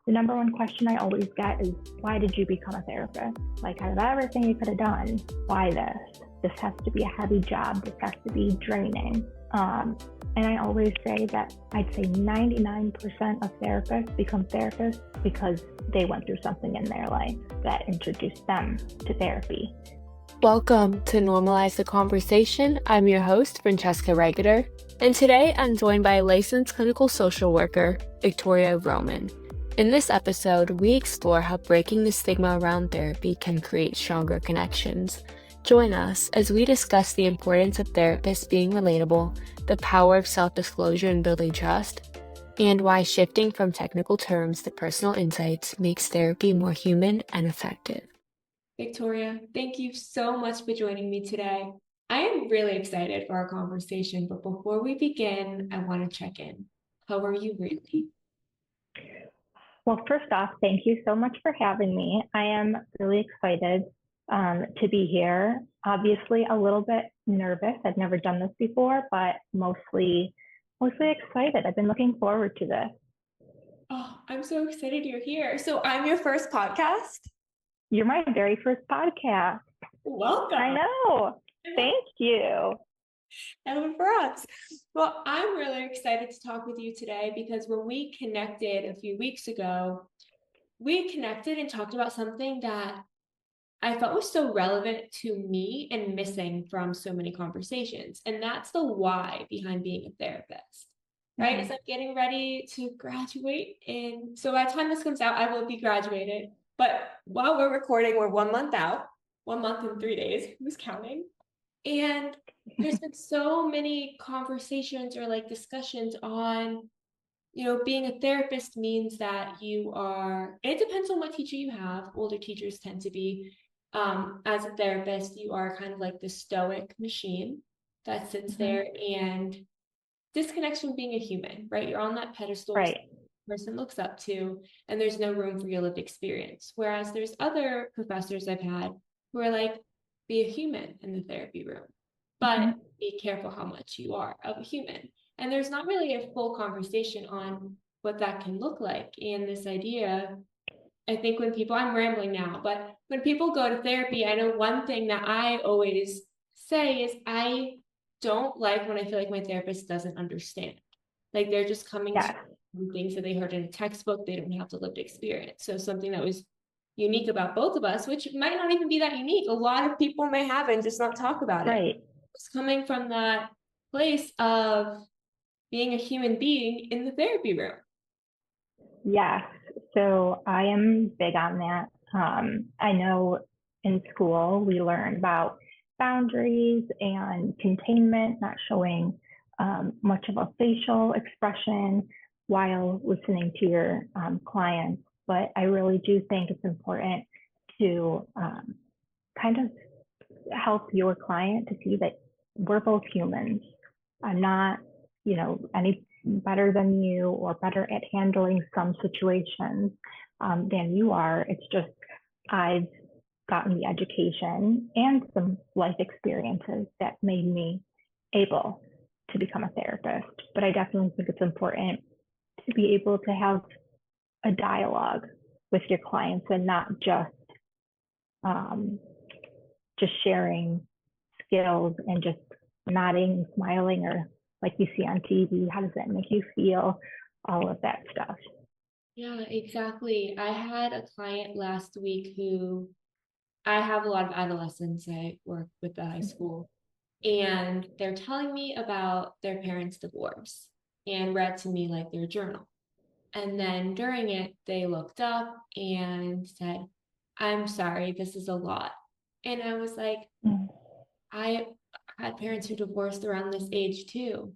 the number one question I always get is, why did you become a therapist? Like, out of everything you could have done, why this? This has to be a heavy job. This has to be draining. And I always say that I'd say 99% of therapists become therapists because they went through something in their life that introduced them to therapy. Welcome to Normalize The Conversation. I'm your host, Francesca Reicherter, and today I'm joined by a licensed clinical social worker, Victoria Roman. In this episode, we explore how breaking the stigma around therapy can create stronger connections. Join us as we discuss the importance of therapists being relatable, the power of self-disclosure in building trust, and why shifting from technical terms to personal insights makes therapy more human and effective. Victoria, thank you so much for joining me today. I am really excited for our conversation, but before we begin, I want to check in. How are you really? Well, first off, thank you so much for having me. I am really excited to be here. Obviously, a little bit nervous. I've never done this before, but mostly excited. I've been looking forward to this. Oh, I'm so excited you're here. So I'm your first podcast? You're my very first podcast. Welcome. I know. Thank you. And for us. Well, I'm really excited to talk with you today because when we connected a few weeks ago, we connected and talked about something that I felt was so relevant to me and missing from so many conversations. And that's the why behind being a therapist, right? It's like getting ready to graduate. And so by the time this comes out, I will be graduated. But while we're recording, we're 1 month out, 1 month and 3 days. Who's counting? And there's been so many conversations or like discussions on, being a therapist means that you are, and it depends on what teacher you have. Older teachers tend to be, as a therapist, you are kind of like the stoic machine that sits there and disconnects from being a human, right? You're on that pedestal. Right. Person looks up to, and there's no room for your lived experience. Whereas there's other professors I've had who are like, be a human in the therapy room, but be careful how much you are of a human. And there's not really a full conversation on what that can look like. And this idea, I think when people, I'm rambling now, but when people go to therapy, I know one thing that I always say is I don't like when I feel like my therapist doesn't understand. Like they're just coming to things that they heard in a textbook. They don't have the lived experience. So something that was unique about both of us, which might not even be that unique. A lot of people may have and just not talk about it. It's coming from that place of being a human being in the therapy room. Yes. So I am big on that. I know in school we learn about boundaries and containment, not showing much of a facial expression while listening to your clients. But I really do think it's important to kind of help your client to see that we're both humans. I'm not, any better than you or better at handling some situations than you are. It's just I've gotten the education and some life experiences that made me able to become a therapist. But I definitely think it's important to be able to have a dialogue with your clients and not just sharing skills and just nodding, smiling, or like you see on TV. How does that make you feel? All of that stuff. Yeah, exactly. I had a client last week who, I have a lot of adolescents. I work with the high school, and they're telling me about their parents' divorce and read to me like their journal. And then during it, they looked up and said, I'm sorry, this is a lot. And I was like, I had parents who divorced around this age too.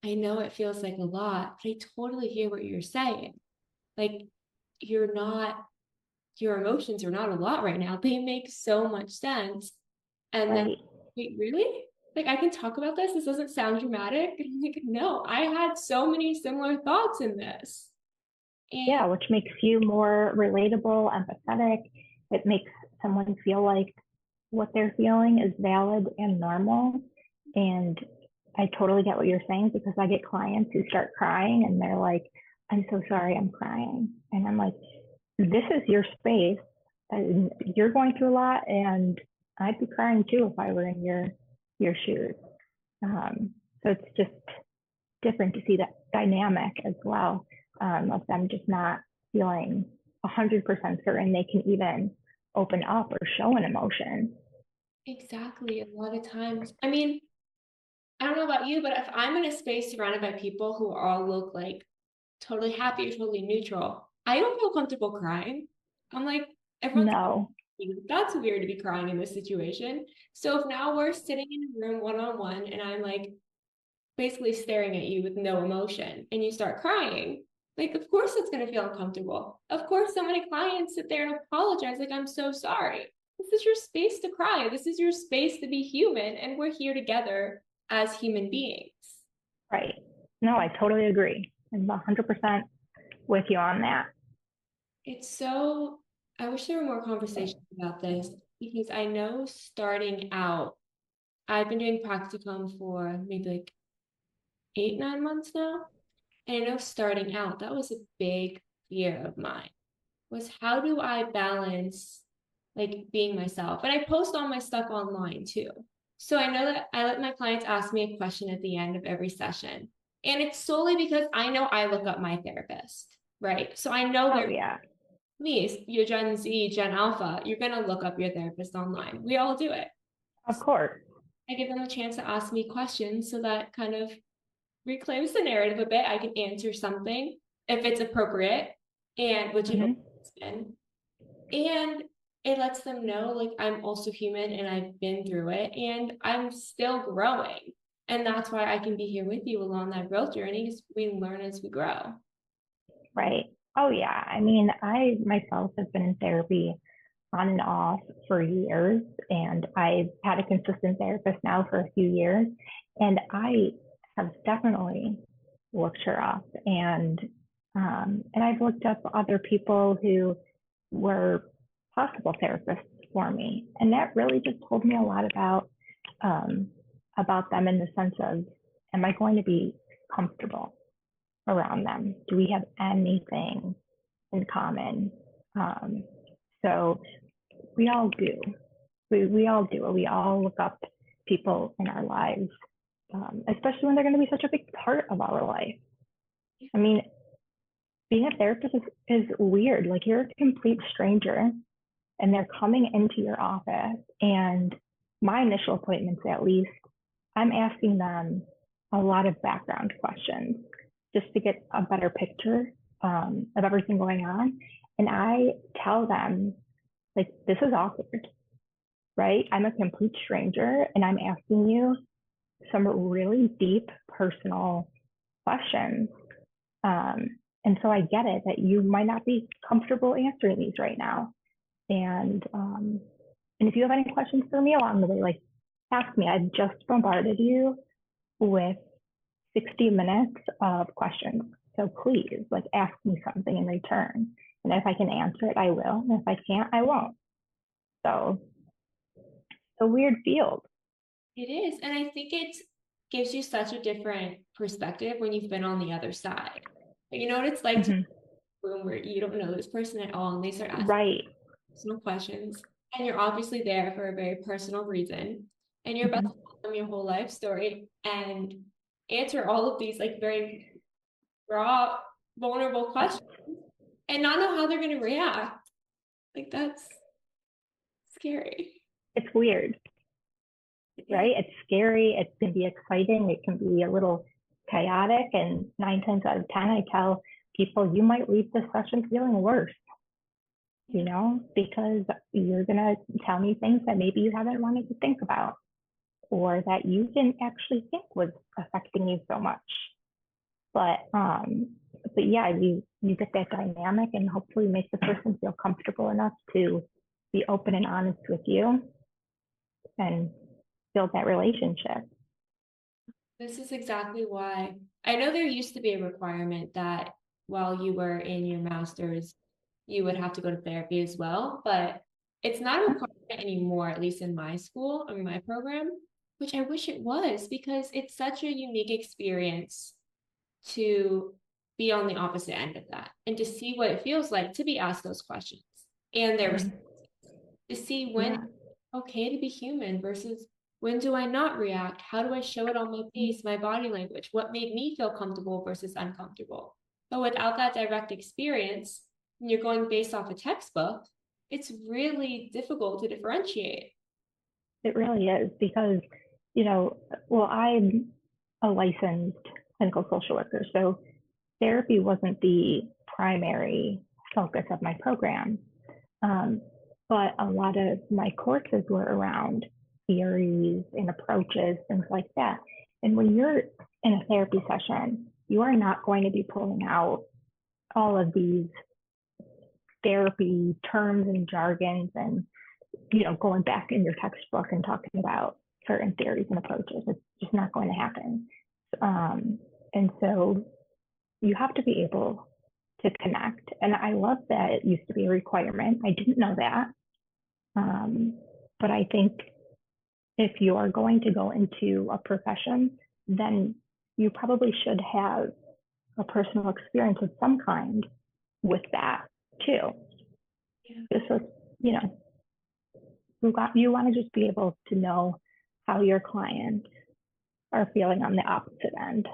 I know it feels like a lot, but I totally hear what you're saying. Like, your emotions are not a lot right now. They make so much sense. And then, wait, really? Like, I can talk about this? This doesn't sound dramatic? And I'm like, no, I had so many similar thoughts in this. And which makes you more relatable, empathetic. It makes someone feel like what they're feeling is valid and normal. And I totally get what you're saying, because I get clients who start crying and they're like, I'm so sorry, I'm crying. And I'm like, this is your space. And you're going through a lot, and I'd be crying too if I were in your shoes. So it's just different to see that dynamic as well, of them just not feeling 100% certain they can even open up or show an emotion. Exactly. A lot of times, I mean, I don't know about you, but if I'm in a space surrounded by people who all look like totally happy or totally neutral, I don't feel comfortable crying. I'm like, everyone's No, that's weird to be crying in this situation. So if now we're sitting in a room one on one and I'm like basically staring at you with no emotion and you start crying, like, of course it's going to feel uncomfortable. Of course, so many clients sit there and apologize, like, I'm so sorry. This is your space to cry. This is your space to be human. And we're here together as human beings. right. No, I totally agree. I'm 100% with you on that. It's so, I wish there were more conversations about this because I know starting out, I've been doing practicum for maybe like 8, 9 months now. And I know starting out, that was a big fear of mine was how do I balance like being myself? And I post all my stuff online too. So I know that I let my clients ask me a question at the end of every session. And it's solely because I know I look up my therapist, right? So I know Oh, they're yeah, me, you're Gen Z, Gen Alpha, you're going to look up your therapist online. We all do it. of course. I give them a chance to ask me questions so that kind of reclaims the narrative a bit. I can answer something if it's appropriate, and which it Mm-hmm. has been. And it lets them know like I'm also human and I've been through it and I'm still growing. And that's why I can be here with you along that growth journey because we learn as we grow. Right. Oh, yeah. I mean, I myself have been in therapy on and off for years, and I've had a consistent therapist now for a few years, and I have definitely looked her up, and I've looked up other people who were possible therapists for me, and that really just told me a lot um, about them in the sense of, am I going to be comfortable around them? Do we have anything in common? Um, so we all do. We all do. We all look up people in our lives, especially when they're going to be such a big part of our life. I mean, being a therapist is weird. Like, you're a complete stranger and they're coming into your office. And my initial appointments, at least, I'm asking them a lot of background questions just to get a better picture of everything going on. And I tell them, like, this is awkward, right? I'm a complete stranger and I'm asking you some really deep personal questions. And so I get it that you might not be comfortable answering these right now. And if you have any questions for me along the way, like, ask me. I've just bombarded you with 60 minutes of questions. So please, like, ask me something in return. And if I can answer it, I will. And if I can't, I won't. So it's a weird field. It is. And I think it gives you such a different perspective when you've been on the other side. You know what it's like to be Mm-hmm. in a room where you don't know this person at all and they start asking Right. personal questions. And you're obviously there for a very personal reason. And you're about Mm-hmm. to tell them your whole life story and answer all of these like very raw, vulnerable questions and not know how they're going to react. Like that's scary. It's weird, right? It's scary. It can be exciting. It can be a little chaotic. And 9 times out of 10, I tell people, you might leave this session feeling worse, because you're going to tell me things that maybe you haven't wanted to think about or that you didn't actually think was affecting you so much. But yeah, you get that dynamic and hopefully make the person feel comfortable enough to be open and honest with you and build that relationship. This is exactly why I know there used to be a requirement that while you were in your master's, you would have to go to therapy as well, but it's not a requirement anymore, at least in my school or my program, which I wish it was because it's such a unique experience to be on the opposite end of that and to see what it feels like to be asked those questions and their responses, to see when it's okay to be human versus when do I not react? How do I show it on my face, my body language? What made me feel comfortable versus uncomfortable? But without that direct experience, and you're going based off a textbook, it's really difficult to differentiate. It really is because, I'm a licensed clinical social worker, so therapy wasn't the primary focus of my program. But a lot of my courses were around theories and approaches, things like that. And when you're in a therapy session, you are not going to be pulling out all of these therapy terms and jargons and, going back in your textbook and talking about certain theories and approaches. It's just not going to happen. And so you have to be able to connect. And I love that it used to be a requirement. I didn't know that. But I think if you are going to go into a profession, then you probably should have a personal experience of some kind with that too. Yeah. So, you want to just be able to know how your clients are feeling on the opposite end.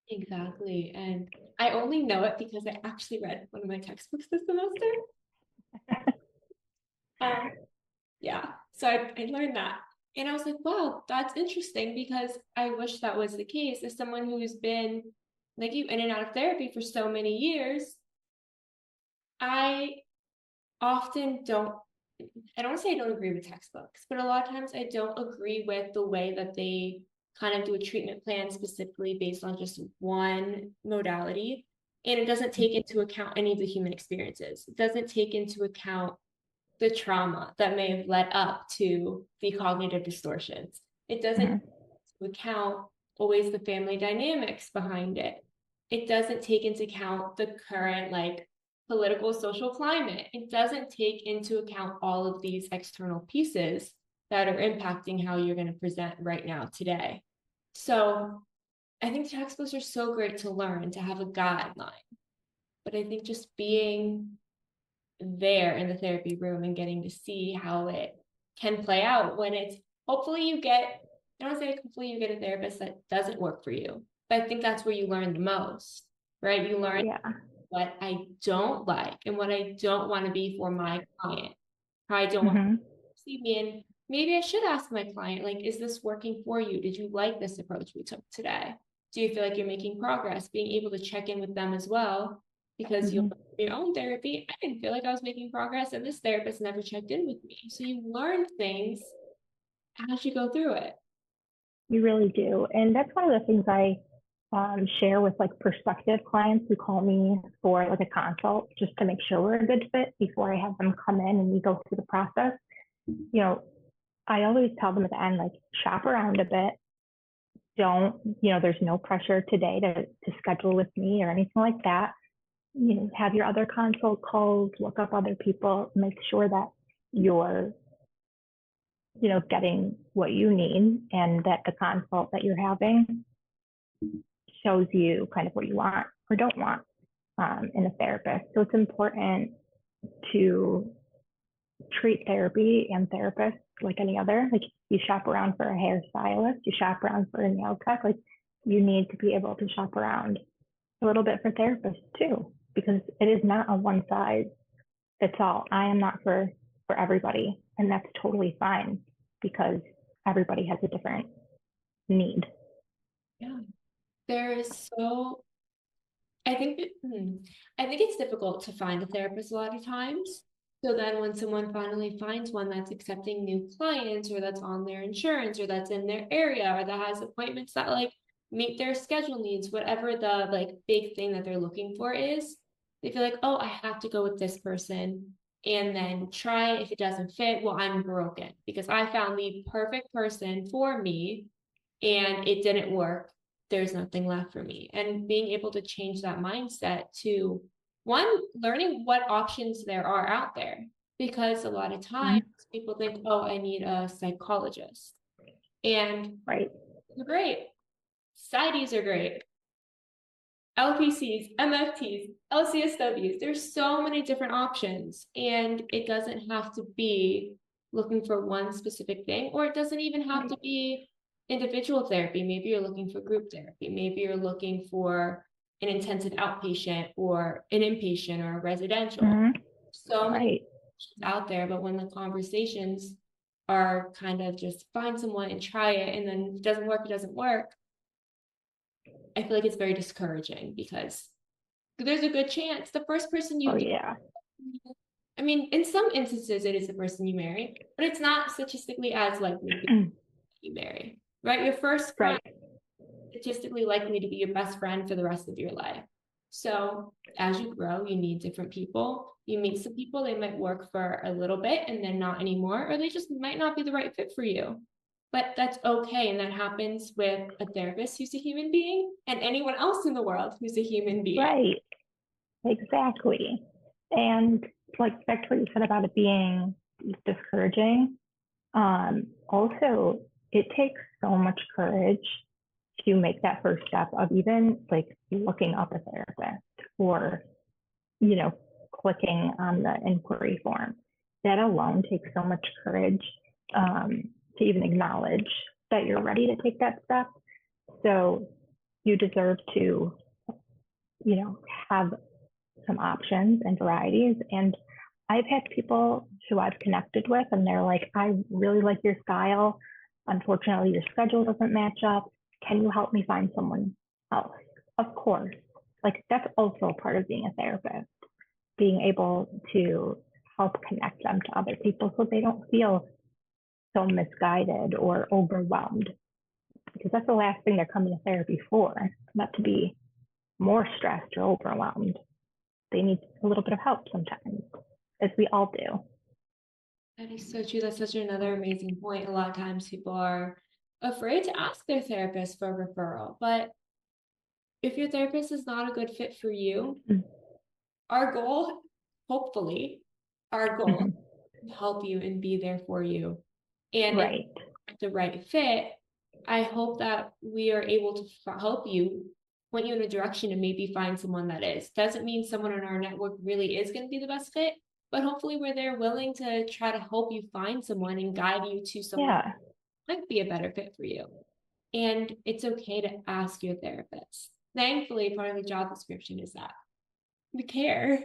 Exactly. And I only know it because I actually read one of my textbooks this semester. Yeah. So I learned that. And I was like, wow, that's interesting because I wish that was the case. As someone who's been like you in and out of therapy for so many years, I often I don't say I don't agree with textbooks, but a lot of times I don't agree with the way that they kind of do a treatment plan specifically based on just one modality. And it doesn't take into account any of the human experiences. It doesn't take into account the trauma that may have led up to the cognitive distortions. It doesn't take into account always the family dynamics behind it. It doesn't take into account the current political social climate. It doesn't take into account all of these external pieces that are impacting how you're going to present right now today. So I think textbooks are so great to learn, to have a guideline. But I think just being there in the therapy room and getting to see how it can play out when it's hopefully you get, I don't say hopefully you get a therapist that doesn't work for you, but I think that's where you learn the most, right? You learn what I don't like and what I don't want to be for my client. How I don't want to see me. And maybe I should ask my client, is this working for you? Did you like this approach we took today? Do you feel like you're making progress? Being able to check in with them as well, because you're your own therapy. I didn't feel like I was making progress, and this therapist never checked in with me. So you learn things as you go through it. You really do. And that's one of the things I share with prospective clients who call me for a consult, just to make sure we're a good fit before I have them come in and we go through the process. I always tell them at the end, shop around a bit. Don't, there's no pressure today to schedule with me or anything like that. Have your other consult calls, look up other people, make sure that you're, getting what you need and that the consult that you're having shows you kind of what you want or don't want in a therapist. So it's important to treat therapy and therapists like any other. You shop around for a hairstylist, you shop around for a nail tech. You need to be able to shop around a little bit for therapists too, because it is not a one size fits all. I am not for everybody, and that's totally fine because everybody has a different need. Yeah. I think it's difficult to find a therapist a lot of times. So then when someone finally finds one that's accepting new clients or that's on their insurance or that's in their area or that has appointments that meet their schedule needs, whatever the big thing that they're looking for is, they feel oh, I have to go with this person and then try. If it doesn't fit, well, I'm broken because I found the perfect person for me and it didn't work. There's nothing left for me. And being able to change that mindset to one, learning what options there are out there, because a lot of times people think, oh, I need a psychologist. And they're great. Societies are great. LPCs, MFTs, LCSWs. There's so many different options, and it doesn't have to be looking for one specific thing, or it doesn't even have to be individual therapy. Maybe you're looking for group therapy. Maybe you're looking for an intensive outpatient or an inpatient or a residential. So many options out there, but when the conversations are kind of just find someone and try it, and then if it doesn't work, it doesn't work. I feel like it's very discouraging because there's a good chance the first person you I mean, in some instances it is the person you marry, but it's not statistically as likely to you marry, right? Your first friend statistically likely to be your best friend for the rest of your life. So as you grow, you need different people. You meet some people, they might work for a little bit and then not anymore, or they just might not be the right fit for you. But that's okay. And that happens with a therapist who's a human being and anyone else in the world who's a human being. Right. Exactly. And like back to what you said about it being discouraging, also it takes so much courage to make that first step of even like looking up a therapist or, you know, clicking on the inquiry form. That alone takes so much courage to even acknowledge that you're ready to take that step. So you deserve to, you know, have some options and varieties. And I've had people who I've connected with and they're like, I really like your style. Unfortunately, your schedule doesn't match up. Can you help me find someone else? Of course. Like that's also part of being a therapist, being able to help connect them to other people so they don't feel so misguided or overwhelmed. Because that's the last thing they're coming to therapy for, not to be more stressed or overwhelmed. They need a little bit of help sometimes, as we all do. That is so true. That's such another amazing point. A lot of times people are afraid to ask their therapist for a referral, but if your therapist is not a good fit for you, our goal, hopefully, our goal is to help you and be there for you. And if the right fit, I hope that we are able to help you, point you in a direction to maybe find someone that is. Doesn't mean someone in our network really is going to be the best fit, but hopefully we're there willing to try to help you find someone and guide you to someone that might be a better fit for you. And it's okay to ask your therapist. Thankfully, part of the job description is that we care.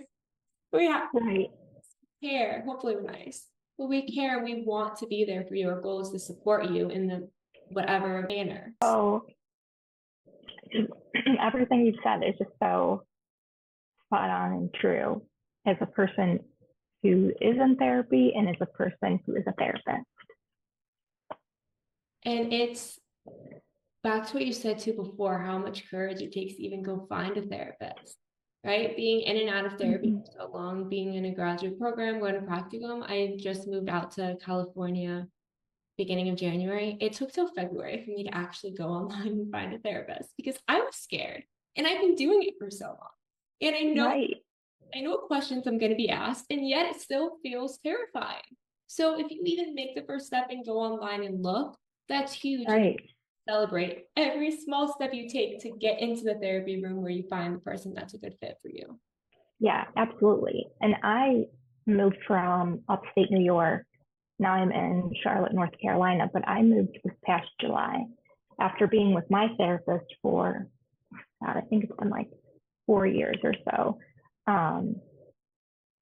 We have care. Hopefully we're nice. But we care. We want to be there for you. Our goal is to support you in the whatever manner. Oh, everything you've said is just so spot on and true as a person who is in therapy and as a person who is a therapist. And it's back to what you said too before, how much courage it takes to even go find a therapist, right? Being in and out of therapy for so long, being in a graduate program, going to practicum. I just moved out to California beginning of January. It took till February for me to actually go online and find a therapist because I was scared and I've been doing it for so long. And I know what questions I'm going to be asked, and yet it still feels terrifying. So if you even make the first step and go online and look, that's huge. Celebrate every small step you take to get into the therapy room where you find the person that's a good fit for you. Yeah, absolutely. And I moved from upstate New York. Now I'm in Charlotte, North Carolina, but I moved this past July after being with my therapist for, God, I think it's been like 4 years or so.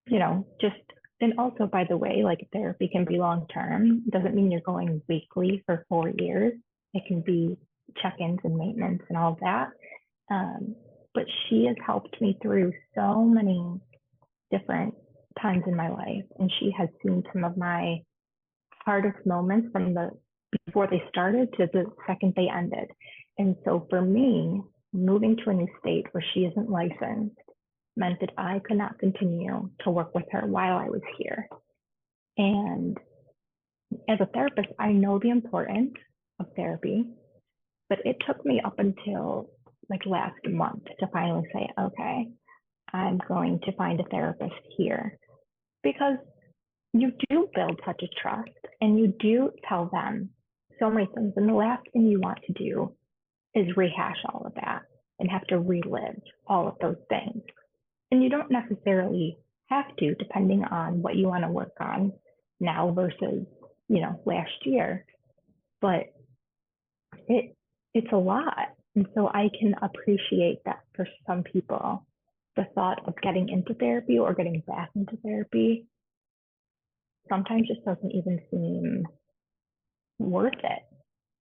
You know, just, and also, by the way, like therapy can be long-term. It doesn't mean you're going weekly for 4 years. It can be check-ins and maintenance and all of that. But she has helped me through so many different times in my life. And she has seen some of my hardest moments from before they started to the second they ended. And so for me, moving to a new state where she isn't licensed meant that I could not continue to work with her while I was here. And as a therapist, I know the importance of therapy, but it took me up until like last month to finally say, okay, I'm going to find a therapist here, because you do build such a trust and you do tell them so many things. And the last thing you want to do is rehash all of that. and have to relive all of those things. And you don't necessarily have to, depending on what you want to work on now versus, last year. But it's a lot. And so I can appreciate that for some people, the thought of getting into therapy or getting back into therapy sometimes just doesn't even seem worth it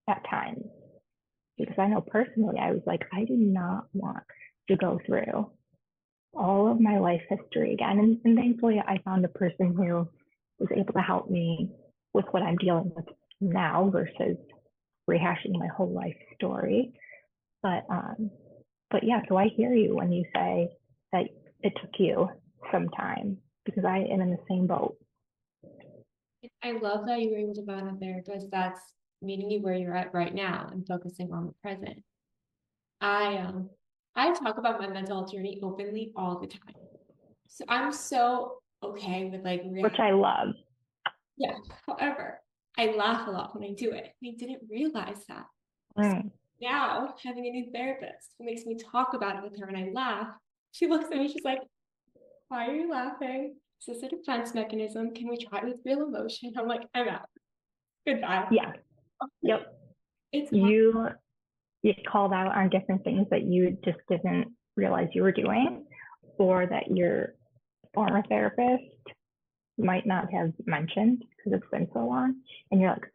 at times. Because I know personally, I was like, I do not want to go through all of my life history again. And thankfully, I found a person who was able to help me with what I'm dealing with now versus rehashing my whole life story. But yeah, so I hear you when you say that it took you some time, because I am in the same boat. I love that you were able to find a therapist that's meeting you where you're at right now and focusing on the present. I talk about my mental health journey openly all the time. So I'm so okay with which I love. Yeah. However, I laugh a lot when I do it. I didn't realize that. Mm. Now, having a new therapist who makes me talk about it with her and I laugh, she looks at me, she's like, why are you laughing? Is this a defense mechanism? Can we try it with real emotion? I'm like, I'm out. Goodbye. Yeah. Yep. It's you called out on different things that you just didn't realize you were doing, or that your former therapist might not have mentioned because it's been so long. And you're like,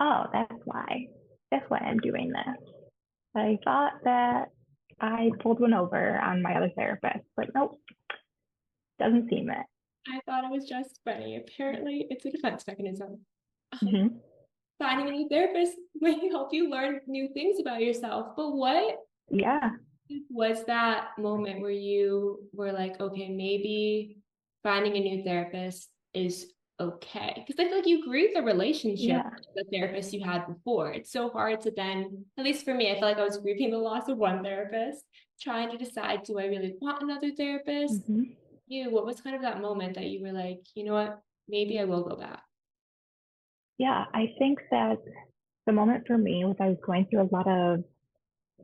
oh, that's why I'm doing this. I thought that I pulled one over on my other therapist, but nope, doesn't seem it. I thought it was just funny. Apparently, it's a defense mechanism. Mm-hmm. Finding a new therapist might help you learn new things about yourself. But what was that moment where you were like, okay, maybe finding a new therapist is okay? Because I feel like you grieve the relationship with the therapist you had before. It's so hard to then, at least for me, I feel like I was grieving the loss of one therapist, trying to decide, do I really want another therapist? Mm-hmm. What was kind of that moment that you were like, you know what, maybe I will go back? Yeah, I think that the moment for me was I was going through a lot of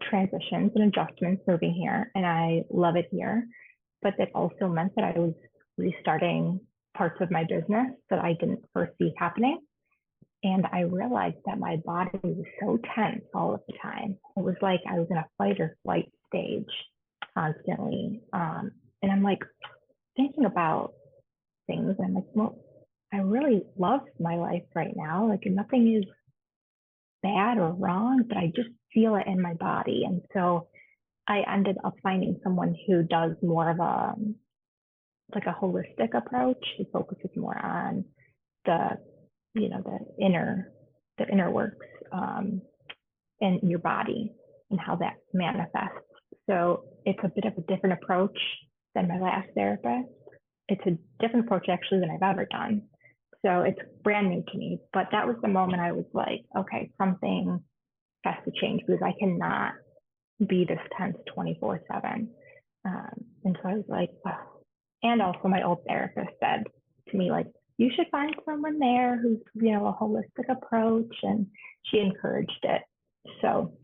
transitions and adjustments moving here, and I love it here. But that also meant that I was restarting parts of my business that I didn't foresee happening. And I realized that my body was so tense all of the time. It was like I was in a fight or flight stage constantly. And I'm like thinking about things. I'm like, well, I really love my life right now. Like nothing is bad or wrong, but I just feel it in my body. And so I ended up finding someone who does more of a holistic approach. Who focuses more on the inner works in your body and how that manifests. So it's a bit of a different approach than my last therapist. It's a different approach actually than I've ever done. So it's brand new to me. But that was the moment I was like, okay, something has to change because I cannot be this tense 24/7. And so I was like, oh. And also my old therapist said to me, like, you should find someone there who's, a holistic approach. And she encouraged it. So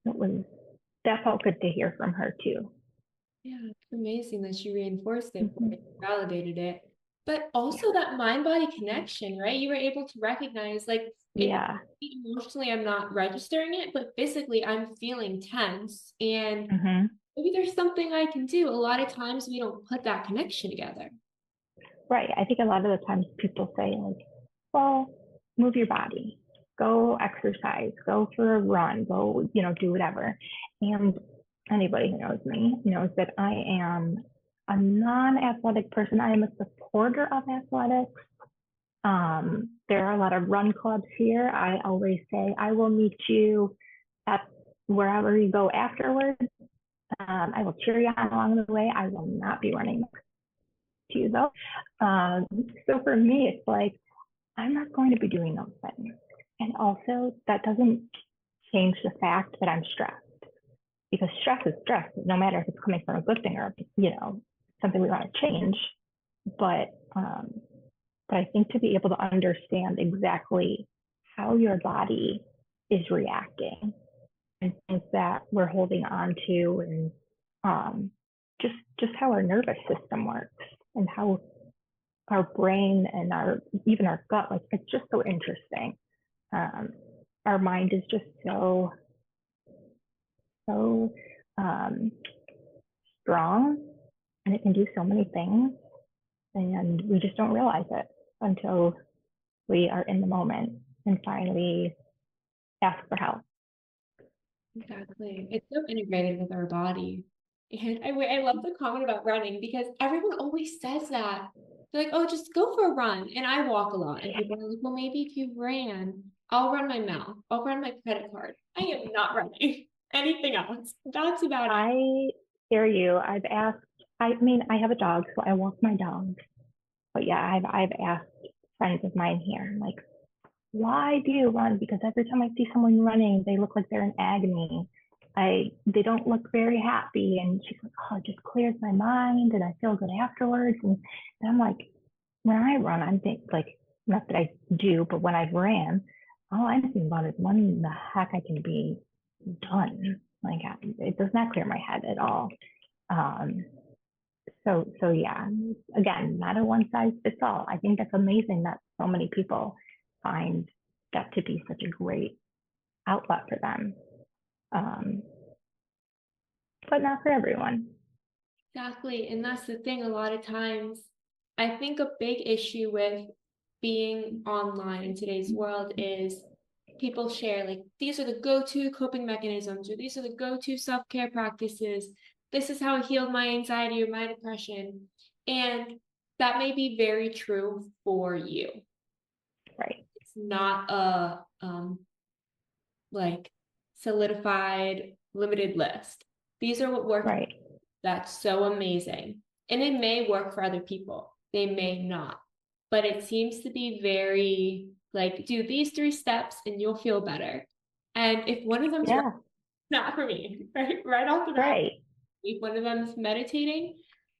that felt good to hear from her too. Yeah, it's amazing that she reinforced it, validated it. But also that mind-body connection, right? You were able to recognize, like, emotionally, I'm not registering it, but physically, I'm feeling tense. And maybe there's something I can do. A lot of times we don't put that connection together. Right. I think a lot of the times people say, like, well, move your body, go exercise, go for a run, go, do whatever. And anybody who knows me knows that I am a non-athletic person. I am a supporter of athletics. There are a lot of run clubs here. I always say, I will meet you at wherever you go afterwards. I will cheer you on along the way. I will not be running to you though. So for me, it's like, I'm not going to be doing those things. And also that doesn't change the fact that I'm stressed, because stress is stress, no matter if it's coming from a good thing or, something we want to change. But I think to be able to understand exactly how your body is reacting things that we're holding on to, and just how our nervous system works and how our brain and even our gut, like it's just so interesting. Our mind is just so strong, and it can do so many things, and we just don't realize it until we are in the moment and finally ask for help. Exactly. It's so integrated with our body. And I love the comment about running, because everyone always says that. They're like, oh, just go for a run. And I walk a lot. And people are like, well, maybe if you ran, I'll run my mouth. I'll run my credit card. I am not running anything else. That's about it. I hear you. I have a dog, so I walk my dog. But yeah, I've asked friends of mine here, like, why do you run? Because every time I see someone running, they look like they're in agony. They don't look very happy. And she's like, oh, it just clears my mind and I feel good afterwards. And I'm like, when I run, I'm thinking, like, not that I do, but when I've ran, all I'm thinking about is when the heck I can be done. Like, it does not clear my head at all. So yeah, again, not a one size fits all. I think that's amazing that so many people find that to be such a great outlet for them. But not for everyone. Exactly. And that's the thing. A lot of times, I think a big issue with being online in today's world is people share, like, these are the go-to coping mechanisms, or these are the go-to self-care practices. This is how I healed my anxiety or my depression. And that may be very true for you. Right. It's not a like solidified limited list. These are what work. Right. That's so amazing. And it may work for other people. They may not. But it seems to be very like, do these 3 steps and you'll feel better. And if one of them's not for me, right off the bat. Right. If one of them's meditating,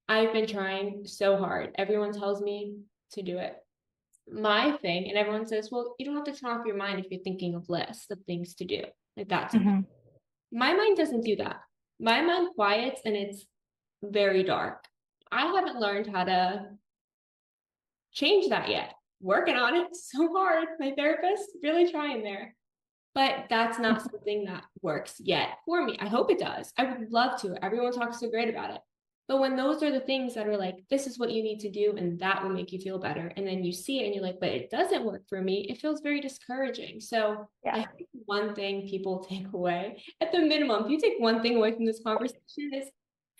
I've been trying so hard. Everyone tells me to do it. My thing, and everyone says, well, you don't have to turn off your mind if you're thinking of lists of things to do. Like, that's my mind doesn't do that. My mind quiets and it's very dark. I haven't learned how to change that yet. Working on it so hard. My therapist really trying there. But that's not something that works yet for me. I hope it does. I would love to. Everyone talks so great about it. But when those are the things that are like, this is what you need to do, and that will make you feel better, and then you see it and you're like, but it doesn't work for me, it feels very discouraging. So I think one thing people take away, at the minimum, if you take one thing away from this conversation, is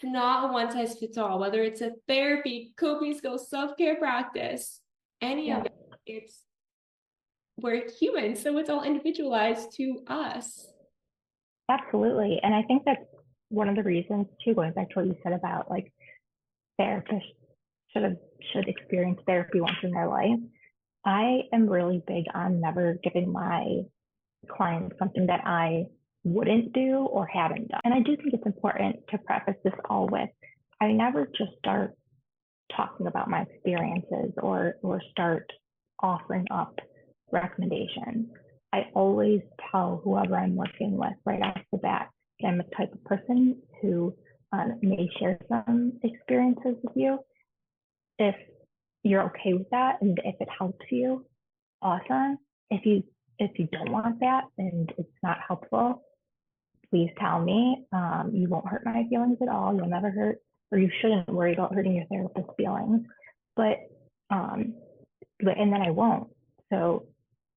not a one size fits all, whether it's a therapy, coping skills, self-care practice, any of it. We're human, so it's all individualized to us. Absolutely. And I think that's one of the reasons too, going back to what you said about like therapists should experience therapy once in their life. I am really big on never giving my clients something that I wouldn't do or haven't done. And I do think it's important to preface this all with, I never just start talking about my experiences or start offering up recommendations. I always tell whoever I'm working with right off the bat, I'm the type of person who may share some experiences with you. If you're okay with that and if it helps you, awesome. If you don't want that and it's not helpful, please tell me. You won't hurt my feelings at all. You'll never hurt, or you shouldn't worry about hurting your therapist's feelings. But and then I won't. So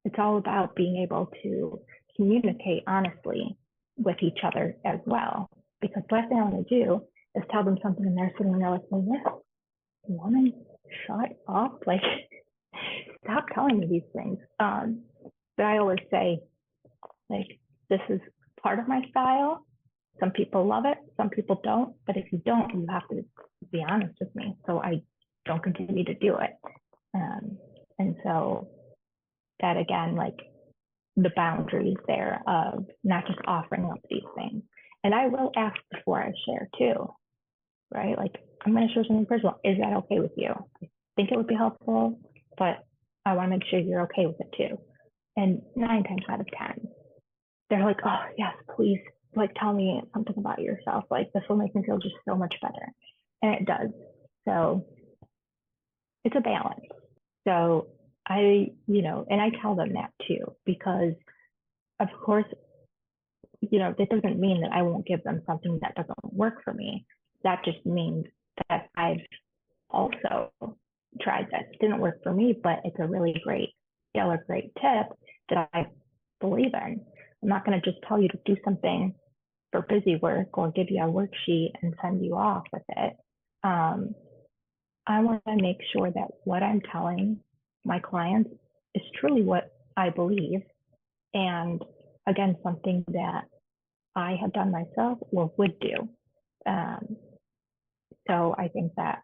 it's all about being able to communicate honestly with each other as well. Because the last thing I want to do is tell them something and they're sitting there like, well, yeah, woman, shut up. Like, stop telling me these things. But I always say, like, this is part of my style. Some people love it, some people don't. But if you don't, you have to be honest with me so I don't continue to do it. And so that, again, like the boundaries there of not just offering up these things. And I will ask before I share too, right? Like, I'm going to share something personal. Is that okay with you? I think it would be helpful, but I want to make sure you're okay with it too. And 9 times out of 10, they're like, oh, yes, please like, tell me something about yourself. Like, this will make me feel just so much better. And it does. So it's a balance. So and I tell them that too, because of course, that doesn't mean that I won't give them something that doesn't work for me. That just means that I've also tried that. It didn't work for me, but it's a really great skill or great tip that I believe in. I'm not going to just tell you to do something for busy work or give you a worksheet and send you off with it. I want to make sure that what I'm telling my clients is truly what I believe. And again, something that I have done myself or would do. So I think that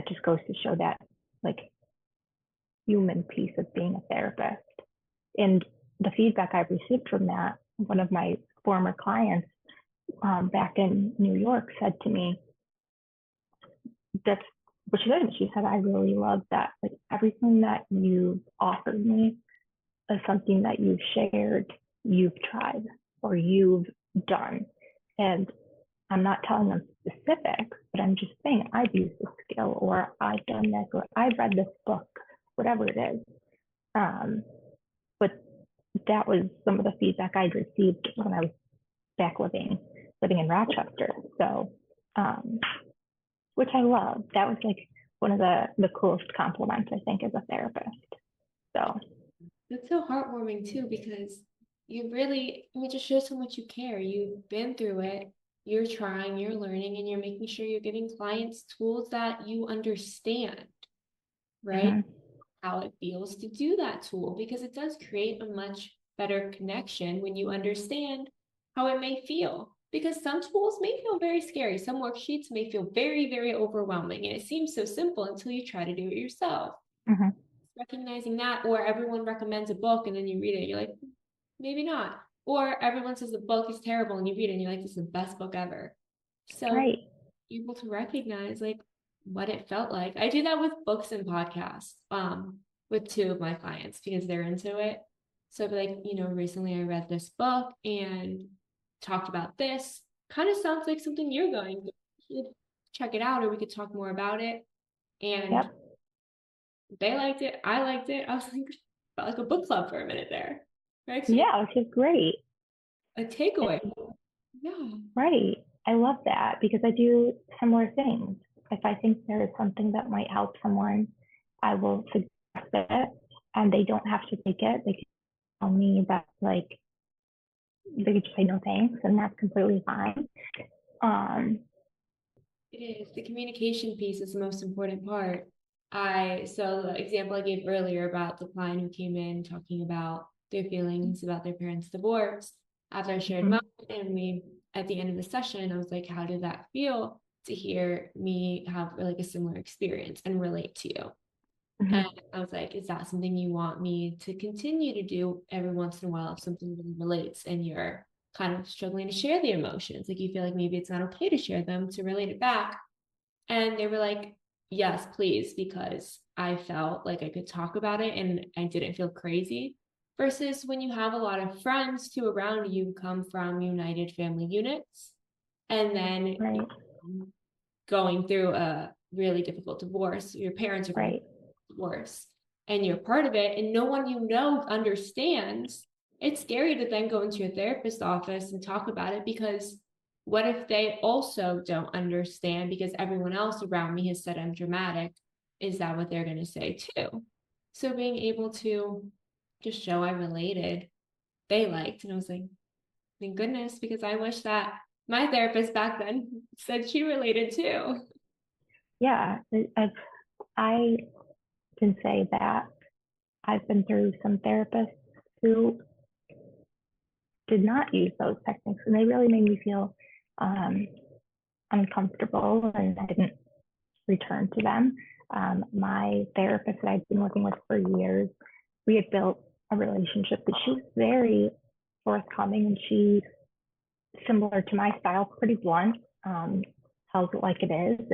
just goes to show that, like, human piece of being a therapist. And the feedback I've received from that, one of my former clients back in New York said to me, that's what she said. She said, I really love that. Like, everything that you've offered me is something that you've shared, you've tried, or you've done. And I'm not telling them specifics, but I'm just saying I've used this skill, or I've done this, or I've read this book, whatever it is. But that was some of the feedback I'd received when I was back living in Rochester. So, which I love. That was like one of the coolest compliments, I think, as a therapist. So that's so heartwarming too, because you really, it just shows how much you care. You've been through it, you're trying, you're learning, and you're making sure you're giving clients tools that you understand, right? How it feels to do that tool, because it does create a much better connection when you understand how it may feel. Because some tools may feel very scary, some worksheets may feel very, very overwhelming, and it seems so simple until you try to do it yourself. Recognizing that, or everyone recommends a book and then you read it, you're like, maybe not. Or everyone says the book is terrible and you read it and you're like, this is the best book ever. So right. able to recognize like what it felt like. I do that with books and podcasts, with two of my clients because they're into it. So I'd be like, recently I read this book and talked about this. Kind of sounds like something you're going to check it out, or we could talk more about it. And Yep. they liked it. I liked it. I was like, felt like a book club for a minute there. Right? So Yeah, which is great. a takeaway. Yeah. Right. I love that, because I do similar things. If I think there is something that might help someone, I will suggest it, and they don't have to take it. They can tell me that, like, they can just say no thanks, and that's completely fine. It is. The communication piece is the most important part. So the example I gave earlier about the client who came in talking about their feelings about their parents' divorce, after I shared mine, and at the end of the session, I was like, how did that feel to hear me have like a similar experience and relate to you? And I was like, is that something you want me to continue to do every once in a while if something really relates and you're kind of struggling to share the emotions? Like you feel like maybe it's not okay to share them, to relate it back. And they were like, yes, please, because I felt like I could talk about it and I didn't feel crazy. Versus when you have a lot of friends too around you who come from United Family Units, and then Right. going through a really difficult divorce, your parents are going through divorce, and you're part of it, and no one understands. It's scary to then go into your therapist's office and talk about it, because what if they also don't understand because everyone else around me has said I'm dramatic? Is that what they're going to say too? So being able to just show I related, they liked, and I was like, thank goodness, because I wish that my therapist back then said she related too. Yeah, I can say that I've been through some therapists who did not use those techniques, and they really made me feel uncomfortable, and I didn't return to them. My therapist that I'd been working with for years, we had built a relationship, but she's very forthcoming, and she's similar to my style, pretty blunt, tells it like it is,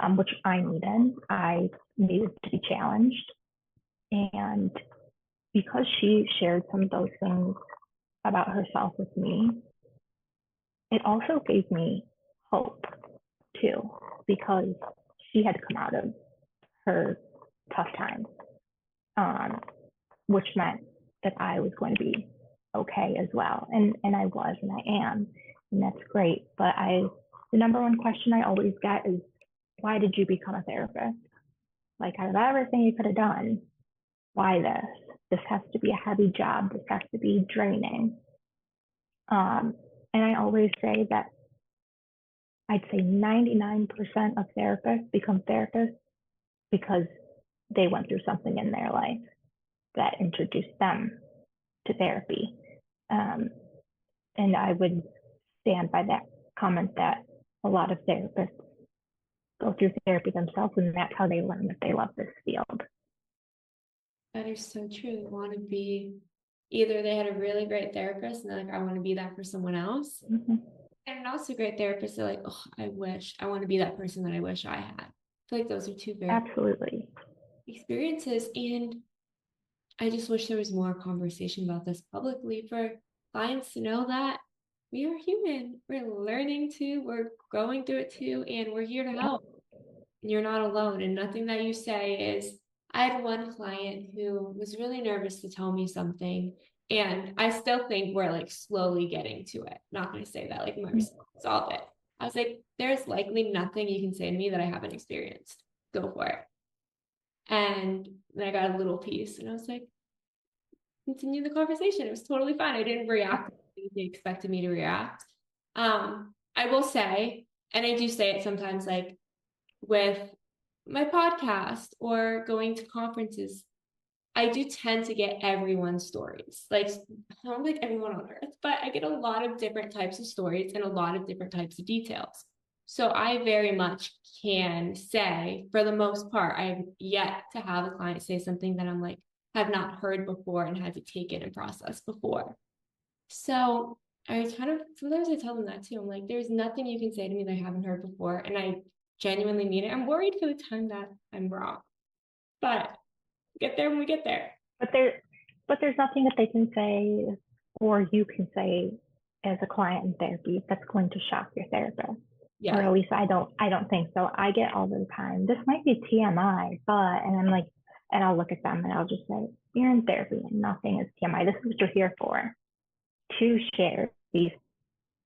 and which I needed. I needed to be challenged. And because she shared some of those things about herself with me, it also gave me hope too, because she had come out of her tough times, which meant that I was going to be okay as well. And I was, and I am, and that's great. But the number one question I always get is, why did you become a therapist? Like, out of everything you could have done, why this? This has to be a heavy job. This has to be draining. And I always say that I'd say 99% of therapists become therapists because they went through something in their life that introduced them to therapy. And I would stand by that comment that a lot of therapists go through therapy themselves, and that's how they learn that they love this field. That is so true. They want to be, either they had a really great therapist and they're like, I want to be that for someone else. Mm-hmm. And also great therapists are like, oh, I want to be that person that I wish I had. I feel like those are two very Absolutely experiences. And I just wish there was more conversation about this publicly for clients to know that we are human. We're learning too, we're going through it too, and we're here to help. And you're not alone. And nothing that you say is, I had one client who was really nervous to tell me something. And I still think we're like slowly getting to it. Not going to say that like I'm solve it. I was like, there's likely nothing you can say to me that I haven't experienced. Go for it. And then I got a little piece and I was like, continue the conversation. It was totally fine. I didn't react the way they expected me to react. I will say, and I do say it sometimes, like with my podcast or going to conferences, I do tend to get everyone's stories. Like, I don't like everyone on earth, but I get a lot of different types of stories and a lot of different types of details. So I very much can say, for the most part, I've yet to have a client say something that I'm like, have not heard before and had to take it and process before. So I kind of, sometimes I tell them that too. I'm like, there's nothing you can say to me that I haven't heard before. And I genuinely mean it. I'm worried for the time that I'm wrong, but get there when we get there. But there's nothing that they can say or you can say as a client in therapy that's going to shock your therapist. Yeah. Or at least I don't think so. I get all the time, this might be TMI, but, and I'm like, and I'll look at them and I'll just say, you're in therapy and nothing is TMI. This is what you're here for, to share these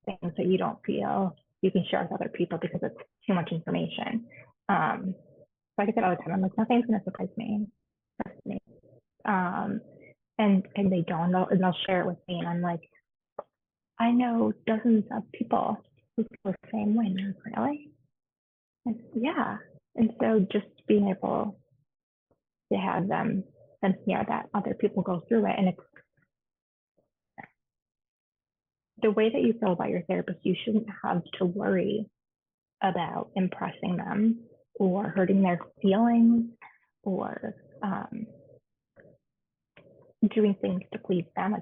things that you don't feel you can share with other people because it's too much information. So I get that all the time. I'm like, nothing's going to surprise me. Trust me. And they don't know, and they'll share it with me. And I'm like, I know dozens of people who feel the same way. And I'm like, really? And yeah. And so just being able to have them hear that other people go through it. And it's the way that you feel about your therapist, you shouldn't have to worry about impressing them or hurting their feelings or doing things to please them.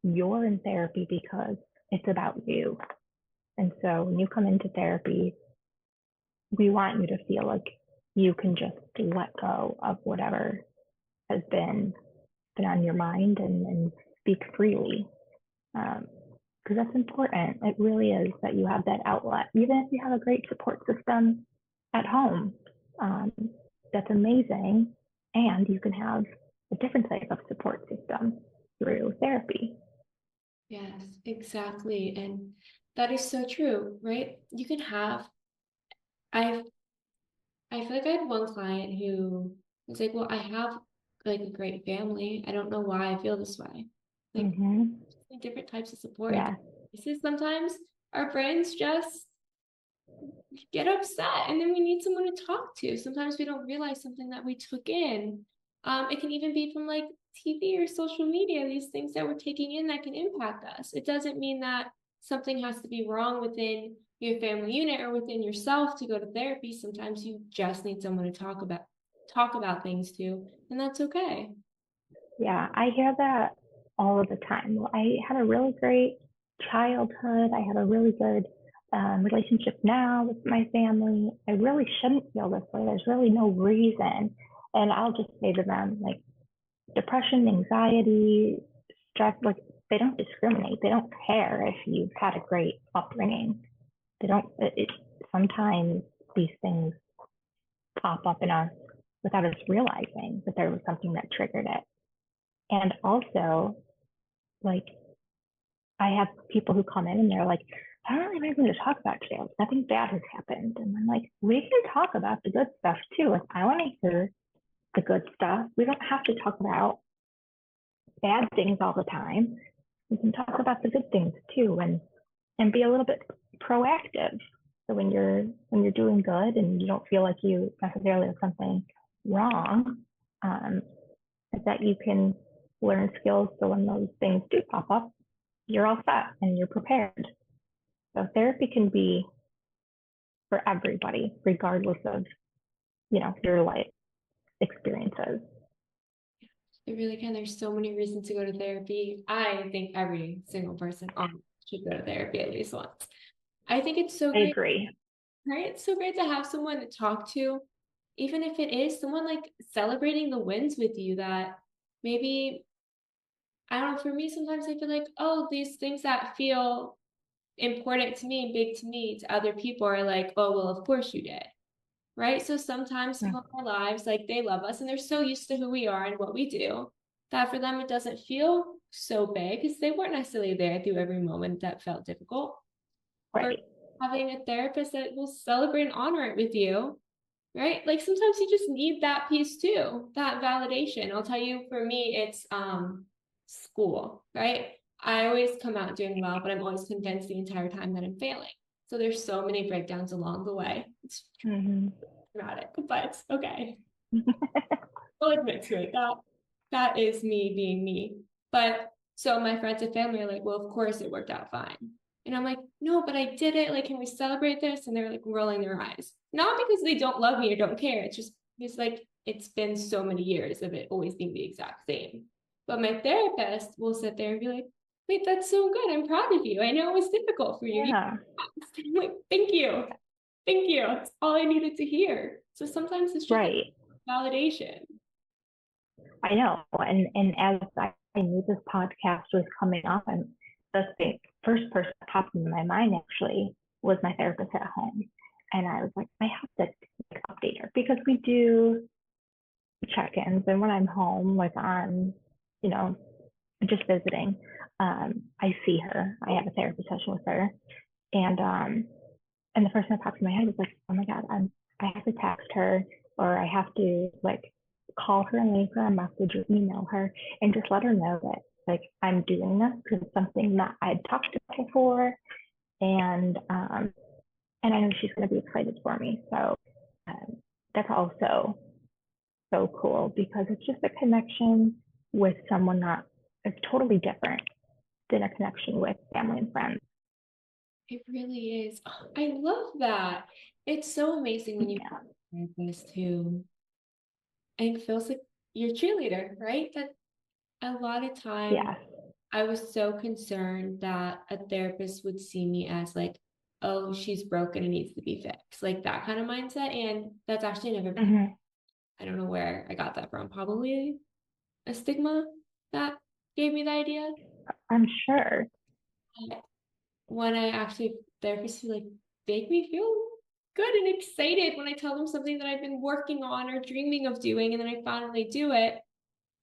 You're in therapy because it's about you. And so when you come into therapy, we want you to feel like you can just let go of whatever has been on your mind and speak freely. Because that's important. It really is that you have that outlet. Even if you have a great support system at home, that's amazing. And you can have a different type of support system through therapy. Yes, exactly. And that is so true, right? You can have, I feel like I had one client who was like, well, I have like a great family. I don't know why I feel this way. Like different types of support. Yeah. This is sometimes our brains just get upset and then we need someone to talk to. Sometimes we don't realize something that we took in. It can even be from like TV or social media, these things that we're taking in that can impact us. It doesn't mean that something has to be wrong within your family unit or within yourself to go to therapy. Sometimes you just need someone to talk about things to, and that's okay. Yeah, I hear that all of the time. Well, I had a really great childhood. I have a really good relationship now with my family. I really shouldn't feel this way. There's really no reason. And I'll just say to them, like, depression, anxiety, stress, like, they don't discriminate. They don't care if you've had a great upbringing. They don't, sometimes these things pop up in us without us realizing that there was something that triggered it. And also, like, I have people who come in and they're like, I don't really have anything to talk about today. Nothing bad has happened. And I'm like, we can talk about the good stuff too. Like, I want to hear the good stuff. We don't have to talk about bad things all the time. We can talk about the good things too, and be a little bit proactive. So when you're doing good and you don't feel like you necessarily have something wrong, that you can learn skills so when those things do pop up, you're all set and you're prepared. So therapy can be for everybody, regardless of, your life experiences. It really can. There's so many reasons to go to therapy. I think every single person should go to therapy at least once. I think it's so great. I agree. Right? It's so great to have someone to talk to, even if it is someone like celebrating the wins with you that maybe, I don't know, for me, sometimes I feel like, oh, these things that feel important to me and big to me, to other people are like, oh, well, of course you did. Right? So sometimes people in our lives, like they love us and they're so used to who we are and what we do that for them it doesn't feel so big because they weren't necessarily there through every moment that felt difficult. Right. Or having a therapist that will celebrate and honor it with you, right? Like sometimes you just need that piece too, that validation. I'll tell you, for me, it's school, right? I always come out doing well, but I'm always convinced the entire time that I'm failing. So there's so many breakdowns along the way. It's dramatic, but it's okay. I'll admit to it. That is me being me. But so my friends and family are like, well, of course it worked out fine. And I'm like, no, but I did it. Like, can we celebrate this? And they're like rolling their eyes. Not because they don't love me or don't care. It's like, it's been so many years of it always being the exact same. But my therapist will sit there and be like, wait, that's so good. I'm proud of you. I know it was difficult for you. Yeah. I'm like, thank you. Thank you. That's all I needed to hear. So sometimes it's just right. validation. I know. And as I knew this podcast was coming up, and the first person that popped into my mind actually was my therapist at home. And I was like, I have to update her because we do check-ins. And when I'm home, like on, just visiting, I see her. I have a therapy session with her. And the first thing that popped in my head was like, oh my God, I have to text her, or I have to like call her and leave her a message or email her and just let her know that like I'm doing this because it's something that I'd talked about before, and I know she's going to be excited for me. So that's also so cool because it's just a connection with someone that is totally different than a connection with family and friends. It really is. Oh, I love that. It's so amazing when you have a therapist who and feels like your cheerleader, right? That a lot of times I was so concerned that a therapist would see me as like, oh, she's broken and needs to be fixed, like that kind of mindset. And that's actually never been. I don't know where I got that from. Probably a stigma that gave me the idea. I'm sure. When I actually therapists who like make me feel good and excited when I tell them something that I've been working on or dreaming of doing, and then I finally do it.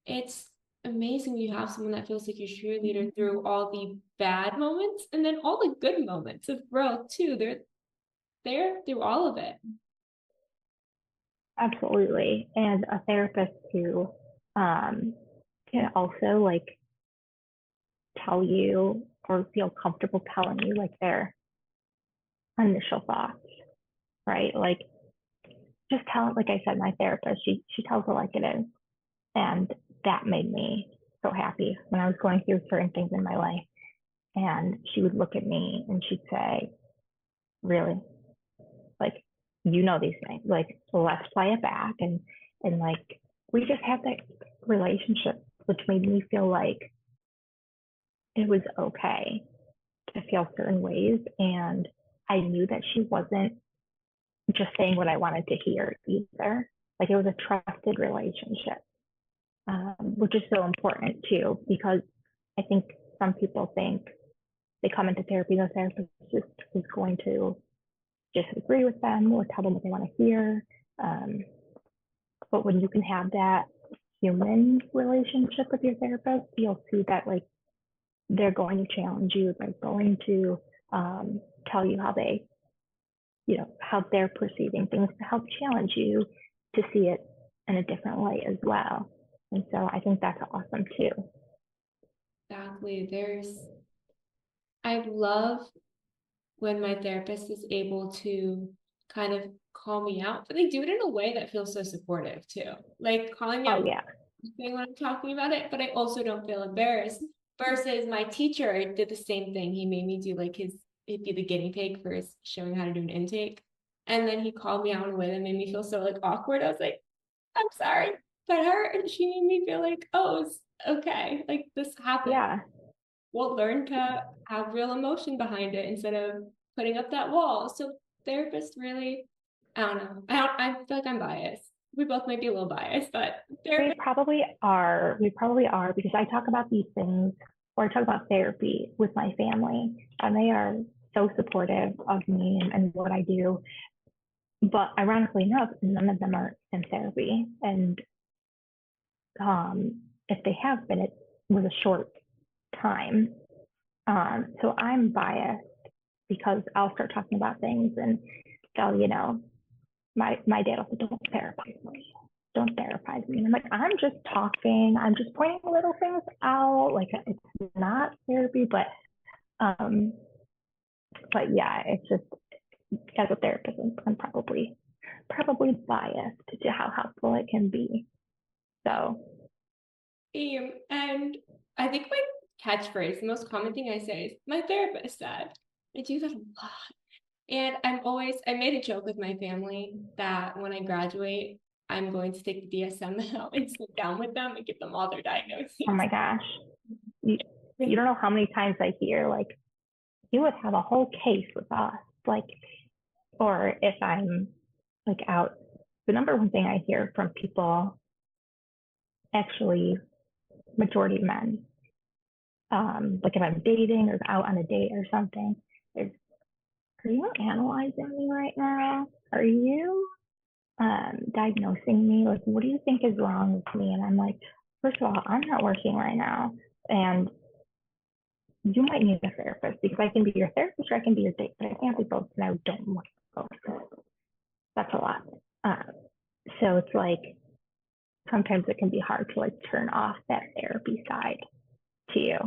It's amazing when you have someone that feels like your cheerleader through all the bad moments and then all the good moments of growth too. They're there through all of it. Absolutely. And a therapist who can also like tell you or feel comfortable telling you like their initial thoughts, right? Like just tell it, like I said, my therapist, she tells it like it is. And that made me so happy when I was going through certain things in my life. And she would look at me and she'd say, really? Like, these things, like, let's play it back. And like, we just had that relationship, which made me feel like it was okay to feel certain ways. And I knew that she wasn't just saying what I wanted to hear either. Like it was a trusted relationship, which is so important too, because I think some people think they come into therapy, the therapist is going to just agree with them or tell them what they want to hear. But when you can have that human relationship with your therapist, you'll see that like they're going to challenge you. They're going to tell you how they, how they're perceiving things to help challenge you to see it in a different light as well. And so I think that's awesome too. Exactly. I love when my therapist is able to kind of call me out, but they do it in a way that feels so supportive too. Like calling me out when I'm talking about it, but I also don't feel embarrassed. Versus my teacher did the same thing. He made me do like he'd be the guinea pig for showing how to do an intake. And then he called me out in a way that made me feel so like awkward. I was like, I'm sorry. But she made me feel like, oh, it's okay. Like this happened. Yeah. We'll learn to have real emotion behind it instead of putting up that wall. So therapists really, I don't know. I feel like I'm biased. We both might be a little biased, but we probably are. We probably are, because I talk about these things, or I talk about therapy with my family, and they are so supportive of me and what I do. But ironically enough, none of them are in therapy. And if they have been, it was a short time. So I'm biased because I'll start talking about things and they'll, my dad will say, don't therapize me. And I'm like, I'm just talking. I'm just pointing little things out. Like it's not therapy, but yeah, it's just, as a therapist, I'm probably biased to how helpful it can be. So. And I think my catchphrase, the most common thing I say is, my therapist said. I do that a lot. And I made a joke with my family that when I graduate, I'm going to take the DSM out and sit down with them and give them all their diagnoses. Oh my gosh. You don't know how many times I hear, like, you would have a whole case with us. Like, or if I'm like out, the number one thing I hear from people, actually majority men, like if I'm dating or out on a date or something, is, are you analyzing me right now? Are you diagnosing me? Like, what do you think is wrong with me? And I'm like, first of all, I'm not working right now. And you might need a therapist, because I can be your therapist or I can be your date, but I can't be both, and I don't want both. That's a lot. So it's like, sometimes it can be hard to like turn off that therapy side to you,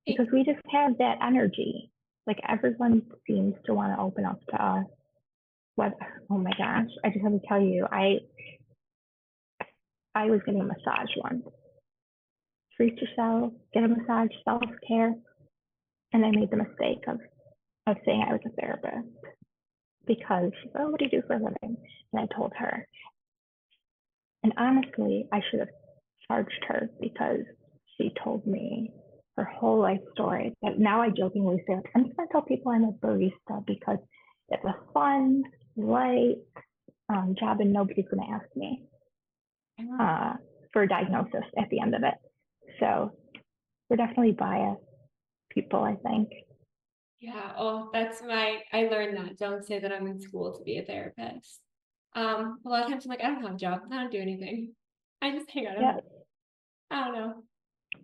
because we just have that energy. Like everyone seems to want to open up to us. Oh my gosh, I just have to tell you, I was getting a massage once. Treat yourself, get a massage, self-care. And I made the mistake of saying I was a therapist, because she's like, oh, what do you do for a living? And I told her. And honestly, I should have charged her, because she told me her whole life story. That now I jokingly say, I'm just going to tell people I'm a barista because it's a fun, light job, and nobody's going to ask me for a diagnosis at the end of it. So we're definitely biased people, I think. Yeah. Oh, I learned that. Don't say that I'm in school to be a therapist. A lot of times I'm like, I don't have a job. I don't do anything. I just hang out. Yeah. I don't know.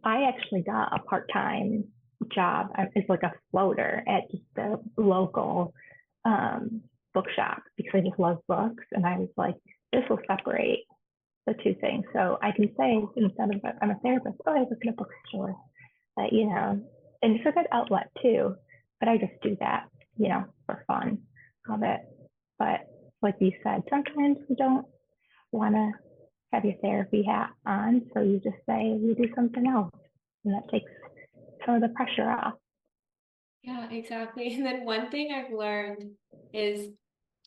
I actually got a part-time job. It's like a floater at just the local bookshop, because I just love books. And I was like, this will separate the two things. So I can say, instead of I'm a therapist, oh, I work at a bookstore, and it's a good outlet too. But I just do that, for fun of it. But like you said, sometimes you don't want to have your therapy hat on, so you just say you do something else, and that takes some of the pressure off. Yeah, exactly. And then one thing I've learned is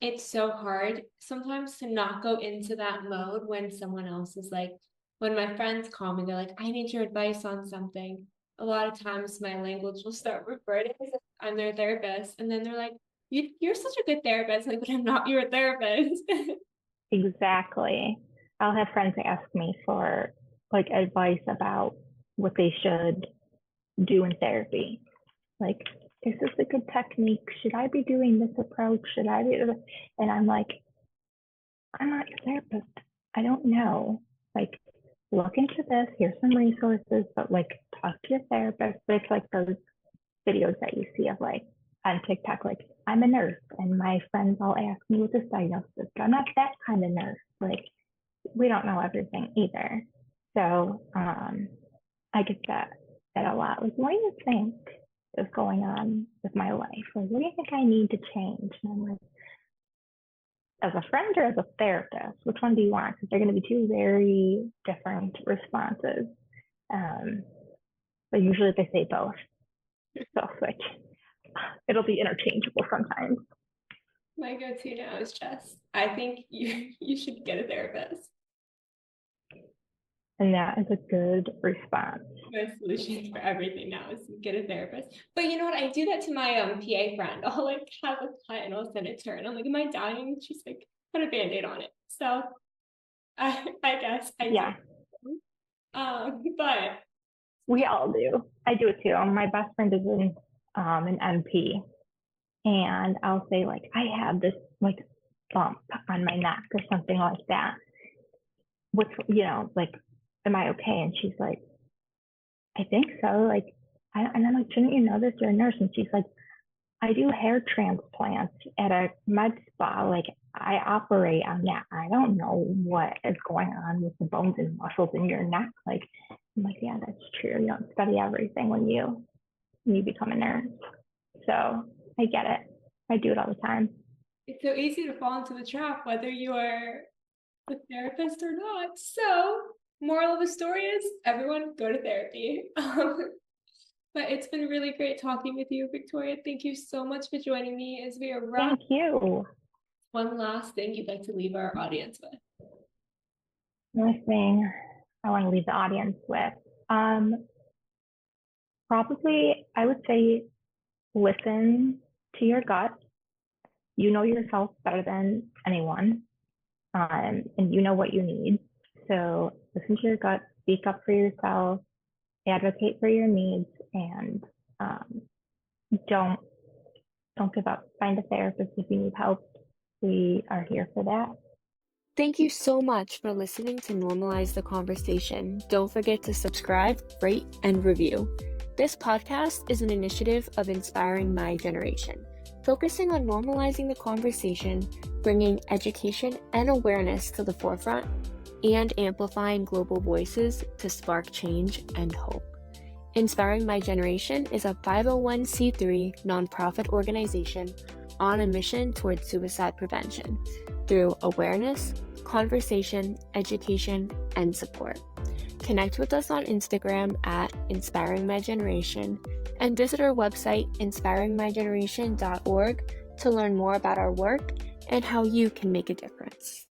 it's so hard sometimes to not go into that mode when someone else is like, when my friends call me, they're like, I need your advice on something. A lot of times my language will start reverting as if I'm their therapist. And then they're like, you're such a good therapist. Like, but I'm not your therapist. Exactly. I'll have friends ask me for like advice about what they should do in therapy. Like, is this a good technique? Should I be doing this approach? Should I be? And I'm like, I'm not your therapist. I don't know. Like, look into this. Here's some resources, but like, talk to your therapist. But it's like those videos that you see of like on TikTok, like, I'm a nurse and my friends all ask me what this diagnosis is. But I'm not that kind of nurse. Like, we don't know everything either. So I get that a lot. Like, what do you think is going on with my life? Like, what do you think I need to change? And I'm like, as a friend or as a therapist, which one do you want? Because they're going to be two very different responses. But usually they say both. So I'll switch. It'll be interchangeable sometimes. My go-to now is just, I think you should get a therapist. And that is a good response. My solution for everything now is get a therapist. But you know what? I do that to my PA friend. I'll like have a cut and I'll send it to her. And I'm like, am I dying? She's like, put a Band-Aid on it. So I guess I do. But we all do. I do it too. My best friend is an NP. And I'll say, like, I have this like bump on my neck or something like that. What's, like, am I okay? And she's like, I think so. Like, and I'm like, shouldn't you know this? You're a nurse. And she's like, I do hair transplants at a med spa. Like, I operate on that. I don't know what is going on with the bones and muscles in your neck. Like, I'm like, yeah, that's true. You don't study everything when you become a nurse. So I get it. I do it all the time. It's so easy to fall into the trap, whether you are a therapist or not. So moral of the story is everyone go to therapy. But it's been really great talking with you, Victoria. Thank you so much for joining me as we are wrapping. Thank you. One last thing you'd like to leave our audience with? One thing I want to leave the audience with. Probably, I would say, listen to your gut. You know yourself better than anyone, and you know what you need. So listen to your gut, speak up for yourself, advocate for your needs, and don't give up. Find a therapist if you need help. We are here for that. Thank you so much for listening to Normalize the Conversation. Don't forget to subscribe, rate, and review. This podcast is an initiative of Inspiring My Generation, focusing on normalizing the conversation, bringing education and awareness to the forefront, and amplifying global voices to spark change and hope. Inspiring My Generation is a 501c3 nonprofit organization on a mission towards suicide prevention through awareness, conversation, education, and support. Connect with us on Instagram at Inspiring My Generation and visit our website inspiringmygeneration.org to learn more about our work and how you can make a difference.